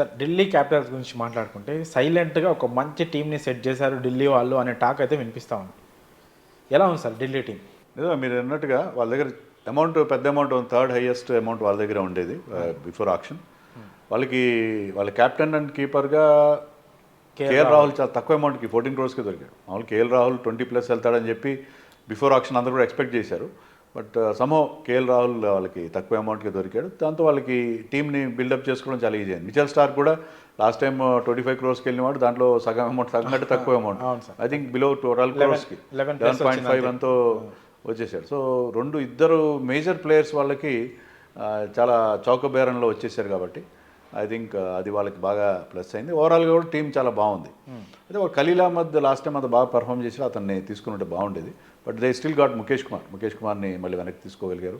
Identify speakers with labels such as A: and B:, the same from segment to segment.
A: Sir Delhi Capitals గురించి మాట్లాడుకుంటే సైలెంట్గా ఒక మంచి టీంని సెట్ చేశారు ఢిల్లీ వాళ్ళు అనే టాక్ అయితే వినిపిస్తూ ఉంది. ఎలా ఉంది సార్ ఢిల్లీ టీం?
B: ఏదో మీరు అన్నట్టుగా వాళ్ళ దగ్గర అమౌంట్ పెద్ద అమౌంట్ థర్డ్ హైయెస్ట్ అమౌంట్ వాళ్ళ దగ్గర ఉండేది బిఫోర్ ఆక్షన్. వాళ్ళ కెప్టెన్ అండ్ కీపర్గా కేఎల్ రాహుల్ చాలా తక్కువ అమౌంట్కి 14 crores దొరికాడు. మామూలు కేఎల్ రాహుల్ 20+ వెళ్తాడని చెప్పి బిఫోర్ ఆక్షన్ అందరూ కూడా ఎక్స్పెక్ట్ చేశారు. బట్ సమ్హౌ కేఎల్ రాహుల్ వాళ్ళకి తక్కువ అమౌంట్కి దొరికాడు. దాంతో వాళ్ళకి టీంని బిల్డప్ చేసుకోవడం చాలా ఈజీ అయింది. మిచెల్ స్టార్క్ కూడా లాస్ట్ టైం 25 crores వెళ్ళినవాడు, దాంట్లో సగం అమౌంట్ తగ్గట్టు తక్కువ amount, I think below 12 crores 11.5 ఎంతో వచ్చేసాడు. సో ఇద్దరు మేజర్ ప్లేయర్స్ వాళ్ళకి చాలా చౌకబేరంలో వచ్చేసారు కాబట్టి ఐ థింక్ అది వాళ్ళకి బాగా ప్లస్ అయింది. ఓవరాల్గా కూడా టీం చాలా బాగుంది. అయితే ఒక ఖలీల్ అహ్మద్ లాస్ట్ టైం అంత బాగా పర్ఫామ్ చేసి అతన్ని తీసుకుని బాగుండేది. But they still got Mukesh కుమార్ని మళ్ళీ వెనక్కి తీసుకోగలిగారు.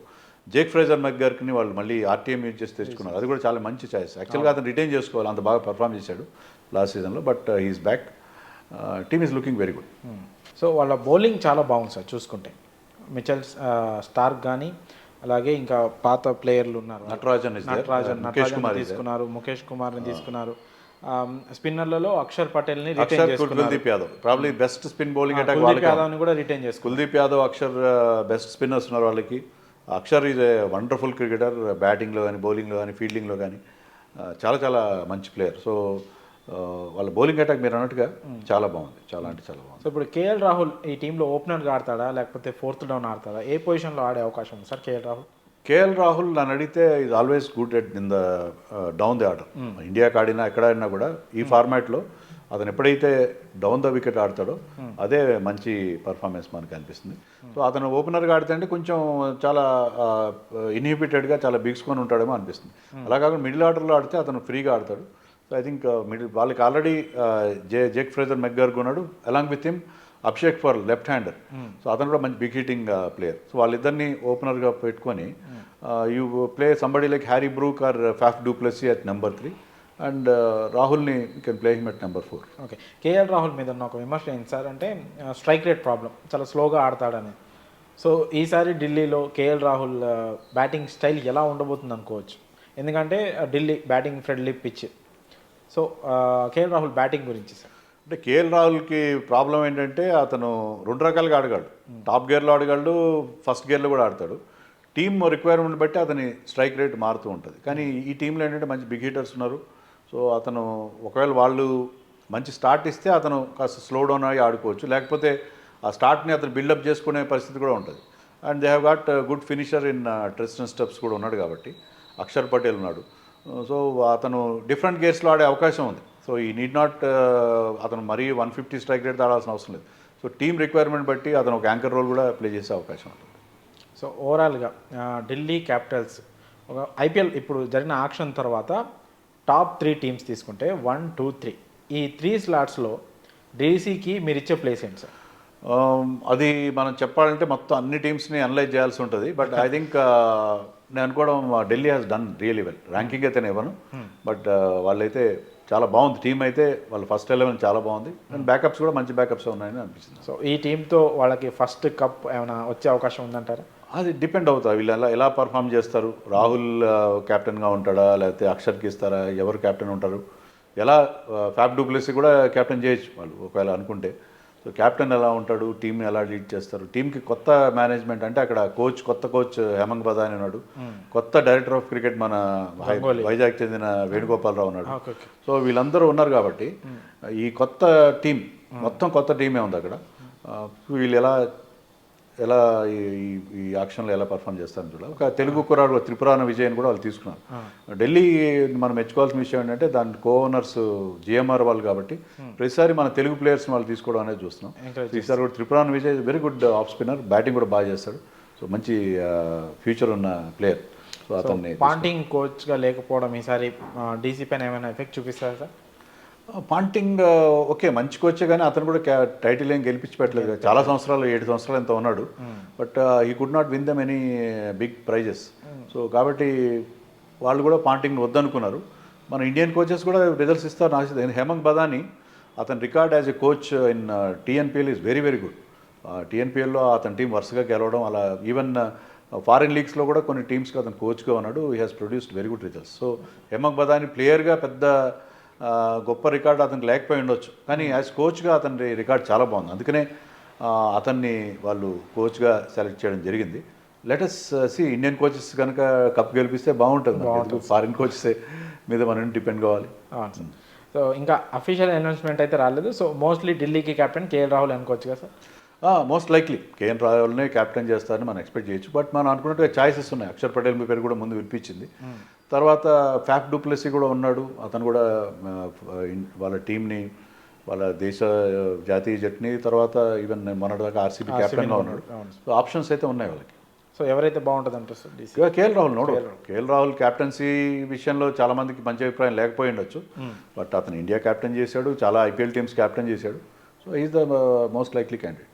B: జేక్ ఫ్రేజర్ మెక్గార్క్ని వాళ్ళు మళ్ళీ ఆర్టీఎం యూజ్ చేసి తెచ్చుకున్నారు. అది కూడా చాలా మంచి చాయిస్. యాక్చువల్గా అతను రిటైన్ చేసుకోవాలి, అంత బాగా పర్ఫామ్ చేశాడు లాస్ట్ సీజన్లో. But he's back. Team is looking very good.
A: So వాళ్ళ బౌలింగ్ చాలా బాగుంది సార్ చూసుకుంటే. మిచెల్ స్టార్క్ కానీ అలాగే ఇంకా పాత ప్లేయర్లు ఉన్నారు. నటరాజన్ తీసుకున్నారు, ముఖేష్ కుమార్ని తీసుకున్నారు. స్పిన్నర్లలో అక్షర్ పటేల్ని
B: Kuldeep Yadav probably best spin bowling attack
A: యాదవ్ని కూడా రిటైన్ చేసుకున్నారు.
B: కుల్దీప్ యాదవ్, అక్షర్ బెస్ట్ స్పిన్నర్స్ ఉన్నారు వాళ్ళకి. Akshar is a wonderful cricketer, బ్యాటింగ్లో కానీ బౌలింగ్లో కానీ ఫీల్డింగ్లో కానీ చాలా చాలా మంచి ప్లేయర్. సో వాళ్ళ బౌలింగ్ అటాక్ మీరు అన్నట్టుగా చాలా బాగుంది, చాలా అంటే చాలా బాగుంది.
A: సో ఇప్పుడు కేఎల్ రాహుల్ ఈ టీంలో ఓపెనర్గా ఆడతాడా లేకపోతే 4th డౌన్ ఆడతాడా? ఏ పొజిషన్లో ఆడే అవకాశం ఉంది సార్ కేఎల్ రాహుల్?
B: నన్ను అడిగితే is always good at in the down the order. ఇండియాకి ఆడినా ఎక్కడ ఆడినా కూడా ఈ ఫార్మాట్లో అతను ఎప్పుడైతే డౌన్ ద వికెట్ ఆడతాడో అదే మంచి పర్ఫార్మెన్స్ మనకు అనిపిస్తుంది. సో అతను ఓపెనర్గా ఆడితే అంటే కొంచెం చాలా ఇన్హిబిటెడ్గా చాలా బిగ్స్కొని ఉంటాడేమో అనిపిస్తుంది. అలా కాకుండా మిడిల్ ఆర్డర్లో ఆడితే అతను ఫ్రీగా ఆడతాడు. సో ఐ థింక్ వాళ్ళకి ఆల్రెడీ జేక్ ఫ్రేజర్ మెక్గార్క్ ఉన్నాడు, along with him Abhishek pearl left hander. So అతను కూడా మంచి బిగ్ హిట్టింగ్ ప్లేయర్. సో వాళ్ళిద్దరిని ఓపెనర్గా పెట్టుకొని you play somebody like Harry Brook or Faf du Plessis at number 3 and రాహుల్ని you can play him at number 4.
A: Okay, KL Rahul మీద ఉన్న ఒక విమర్శ ఏంటి సార్ అంటే స్ట్రైక్ రేట్ ప్రాబ్లం, చాలా స్లోగా ఆడతాడని. సో ఈసారి ఢిల్లీలో కేఎల్ రాహుల్ బ్యాటింగ్ స్టైల్ ఎలా ఉండబోతుంది అనుకోవచ్చు? ఎందుకంటే Delhi batting friendly pitch. So KL Rahul batting గురించి సార్
B: అంటే కేఎల్ రాహుల్కి ప్రాబ్లం ఏంటంటే అతను 2 రకాలుగా ఆడగలడు. టాప్ గేర్లో ఆడగలడు, ఫస్ట్ గేర్లో కూడా ఆడతాడు. టీమ్ రిక్వైర్మెంట్ బట్టి అతని స్ట్రైక్ రేట్ మారుతూ ఉంటుంది. కానీ ఈ టీంలో ఏంటంటే మంచి బిగ్ హిటర్స్ ఉన్నారు. సో అతను ఒకవేళ వాళ్ళు మంచి స్టార్ట్ ఇస్తే అతను కాస్త స్లో డౌన్ అయ్యి ఆడుకోవచ్చు, లేకపోతే ఆ స్టార్ట్ని అతను బిల్డప్ చేసుకునే పరిస్థితి కూడా ఉంటుంది. And they have got good finisher in Tristan steps కూడా ఉన్నాడు కాబట్టి, అక్షర్ పటేల్ ఉన్నాడు. సో అతను డిఫరెంట్ గేర్స్లో ఆడే అవకాశం ఉంది. సో ఈ నీడ్ నాట్ అతను మరీ 150 స్ట్రైక్ రేట్ ఆడాల్సిన అవసరం లేదు. సో టీమ్ రిక్వైర్మెంట్ బట్టి అతను ఒక యాంకర్ రోల్ కూడా ప్లే చేసే అవకాశం ఉంటుంది.
A: సో ఓవరాల్గా ఢిల్లీ క్యాపిటల్స్ ఒక ఐపీఎల్ ఇప్పుడు జరిగిన ఆక్షన్ తర్వాత టాప్ 3 టీమ్స్ తీసుకుంటే 1, 2, 3 ఈ 3 స్లాట్స్లో డీసీకి మీరు ఇచ్చే ప్లేస్ ఏంటి సార్?
B: అది మనం చెప్పాలంటే మొత్తం అన్ని టీమ్స్ని అనలైజ్ చేయాల్సి ఉంటుంది. బట్ ఐ థింక్ నేను అనుకోవడం Delhi has done really well. Ranking అయితే ఇవ్వను, బట్ వాళ్ళైతే చాలా బాగుంది. టీం అయితే వాళ్ళ ఫస్ట్ 11 చాలా బాగుంది. అండ్ బ్యాకప్స్ కూడా మంచి బ్యాకప్స్ ఉన్నాయని అనిపిస్తుంది.
A: సో ఈ టీంతో వాళ్ళకి ఫస్ట్ కప్ ఏమైనా వచ్చే అవకాశం ఉందంటారా?
B: అది డిపెండ్ అవుతుంది, వీళ్ళు ఎలా పర్ఫామ్ చేస్తారు. రాహుల్ కెప్టెన్గా ఉంటాడా, లేకపోతే అక్షర్కి ఇస్తారా, ఎవరు కెప్టెన్ ఉంటారు, ఎలా ఫాఫ్ డూ ప్లెసీ కూడా కెప్టెన్ చేయొచ్చు వాళ్ళు ఒకవేళ అనుకుంటే. సో కెప్టెన్ ఎలా ఉంటాడు, టీంని ఎలా లీడ్ చేస్తారు. టీంకి కొత్త మేనేజ్మెంట్ అంటే అక్కడ కొత్త కోచ్ హేమంగ్ బదాని ఉన్నాడు, కొత్త డైరెక్టర్ ఆఫ్ క్రికెట్ మన వైజాగ్ చెందిన వేణుగోపాలరావు ఉన్నాడు. సో వీళ్ళందరూ ఉన్నారు కాబట్టి ఈ కొత్త టీం మొత్తం కొత్త టీమే ఉంది అక్కడ. వీళ్ళు ఎలా ఈ యాక్షన్లో ఎలా పర్ఫామ్ చేస్తారని చూడాలి. ఒక తెలుగు కుర్రాడు త్రిపురాన విజయన్ కూడా వాళ్ళు తీసుకున్నారు. ఢిల్లీ మనం మెచ్చుకోవాల్సిన విషయం ఏంటంటే దాని ఓనర్స్ జిఎంఆర్ వాళ్ళు కాబట్టి ప్రతిసారి మన తెలుగు ప్లేయర్స్ వాళ్ళు తీసుకోవడం అనేది చూస్తున్నాం. ఈసారి కూడా Tripurana Vijay very good off spinner, batting కూడా బాగా చేస్తాడు. సో మంచి ఫ్యూచర్ ఉన్న ప్లేయర్. సో అతన్ని
A: పాంటింగ్ కోచ్గా లేకపోవడం ఈసారి డీసీ పైన ఏమైనా ఎఫెక్ట్ చూపిస్తారు సార్?
B: పాంటింగ్ ఓకే మంచి కోచే, కానీ అతను కూడా టైటిల్ ఏం గెలిపించి పెట్టలేదు. చాలా సంవత్సరాలు 7 సంవత్సరాలు ఎంత ఉన్నాడు, but he could not win them any big prizes. So కాబట్టి వాళ్ళు కూడా పాంటింగ్ వద్దనుకున్నారు. మన ఇండియన్ కోచెస్ కూడా రిజల్ట్స్ ఇస్తారు నాకు. హేమంగ్ బదాని అతని record as a coach in TNPL is very very good. టీఎన్పిఎల్లో అతని టీం వరుసగా గెలవడం, అలా ఈవెన్ ఫారిన్ లీగ్స్లో కూడా కొన్ని టీమ్స్కి అతను కోచ్గా ఉన్నాడు. He has produced very good results. So Hemang Badani ప్లేయర్గా పెద్ద గొప్ప రికార్డు అతనికి లేకపోయి ఉండొచ్చు, కానీ యాజ్ కోచ్గా అతని రికార్డ్ చాలా బాగుంది. అందుకనే అతన్ని వాళ్ళు కోచ్గా సెలెక్ట్ చేయడం జరిగింది. లెటస్ సి ఇండియన్ కోచెస్ కనుక కప్ గెలిపిస్తే బాగుంటుంది. ఫారిన్ కోచెస్ మీద మనం డిపెండ్ కావాలి.
A: సో ఇంకా అఫీషియల్ అనౌన్స్మెంట్ అయితే రాలేదు. సో మోస్ట్లీ ఢిల్లీకి కెప్టెన్ కేఎల్ రాహుల్ అనుకోవచ్చు కదా సార్?
B: మోస్ట్ లైక్లీ కేఎన్ రాహుల్నే క్యాప్టెన్ చేస్తారని మనం ఎక్స్పెక్ట్ చేయొచ్చు. బట్ మనం అనుకున్నట్టుగా ఛాయిసెస్ ఉన్నాయి. అక్షర్ పటేల్ మీ పేరు కూడా ముందు వినిపించింది. తర్వాత ఫ్యాఫ్ డూప్లెసీ కూడా ఉన్నాడు. అతను కూడా వాళ్ళ టీంని, వాళ్ళ దేశ జాతీయ జట్టుని, తర్వాత ఈవెన్ మొన్నటిదాకా ఆర్సీబీ క్యాప్టెన్గా ఉన్నాడు. సో ఆప్షన్స్ అయితే ఉన్నాయి వాళ్ళకి.
A: సో ఎవరైతే బాగుంటుంది అంటారు డీసీ?
B: ఇక KL Rahul KL Rahul captaincy విషయంలో చాలా మందికి మంచి అభిప్రాయం లేకపోయి ఉండొచ్చు. బట్ అతను ఇండియా క్యాప్టెన్ చేశాడు, చాలా ఐపీఎల్ టీమ్స్ క్యాప్టెన్ చేశాడు. So is the most likely candidate.